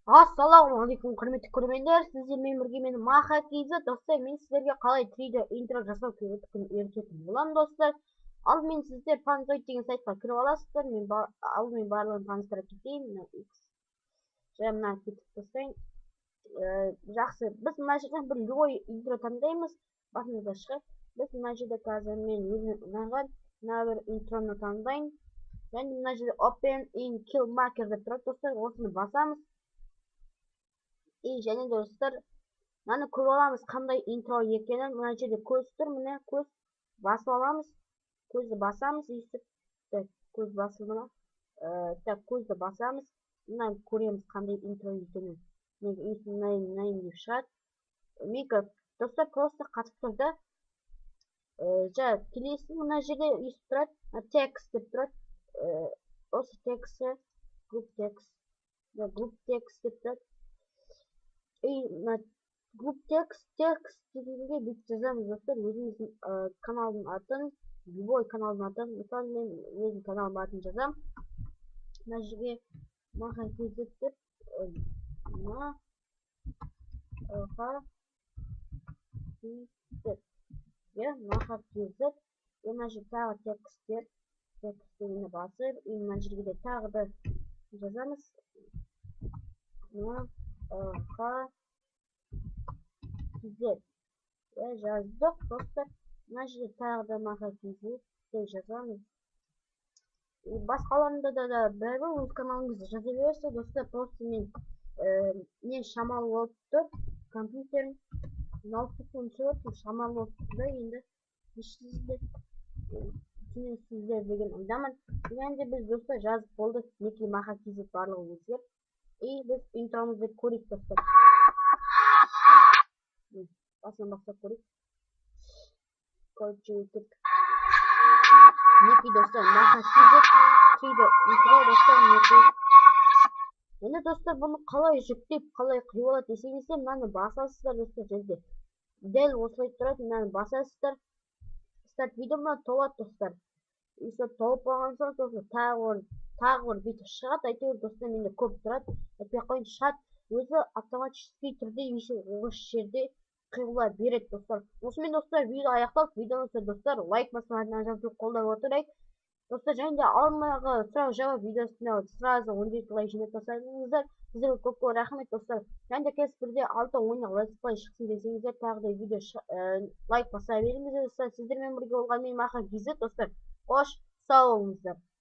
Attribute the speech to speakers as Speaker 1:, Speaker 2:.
Speaker 1: Ассалаумағалейкум құрметті көрермендер, сіздермен бірге мен Маха Кейзет. Достар, мен сіздерге қалай 3D интро жасау керектігін үйрететін боламын достар. Алдымен сіздер Panzoid деген сайтқа кіріп аласыздар. Мен алдымен барлығын таныстырып кетейін. Мына кетіп тастайын. Жақсы, біз мына жерден бір любой интро таңдаймыз. Басымызда шығып, біз мына жерде қазір мен өзіме ұнаған мына бір интроны таңдайын. Және мына жерде Open in Kill Marker деп тұрады достар. Осыны басамыз. және достар, мынаны көріп аламыз қандай интро екенін. Мына жерде көз тұр, міне көз басып аламыз. Көзді басамыз, көз басылды ма? Көзді басамыз. Мына көреміз қандай интро екенін. Мына деп шығады. Мика достар просто қатып тұрды. Келесі мына жерде өйстіп тұрады, текст деп тұрады. Осы тексті групп текст деп тұрады. Групп текст дегенге бүйтіп жазамыз достар, өзіміздің каналдың атын, любой каналдың атын. Мысалы мен өзім каналдың атын жазам. Мына жерге Маха Кейзет деп, Маха Кейзет. Мына жерге тағы текстер дегенді басып, мына жерге де тағы да жазамыз. Маха Кейзет жаздық достар. Мына жерде тағы да Маха Кейзет жазамыз. Басқаларында да бәрібір өз каналыңызды жаза бересіз достар. Просто мен шамалы болып тұр, компьютерім ноутбуктен шығып шамалы болып тұр. Енді түсінесіздер деген ойдамын. Енді біз достар жазып болдық, неке Маха Кейзет барлығы өзгеріп. Біз интромызды көрейік достар. Басынан бастап көрейік. Короче, неке достар, Маха Кейзет 3D интро достар, неке. Енді достар, бұны қалай жүктеп, қалай құйып алады десеңіздер, мынаны басасыздар достар. Жерде дәл осылай тұрады, мынаны басасыздар. Старт видеома толады достар. Толып болған соң достар тағы бір бүйтіп шығады. Әйтеуір достар, менде көп тұрады. Айтпай қойын, шат өзі автоматически түрде осы жерде қиыла береді достар. Осымен достар, видео аяқталды. Видеоңызды достар лайк басыларынан жазып қолдап отырайық достар. Және де алмағы сұрақ жауап видеосына сразу 17 лайк жинап тастаңыздар. Сіздерге көп рахмет достар. Және де келесі бірде 6 ойнақ летсплей шықсын десеңіздер, тағы да видео лайк баса беріңіздер достар. Сіздермен бірге болған мен Маха Кейзет достар. Қош сау болыңыздар.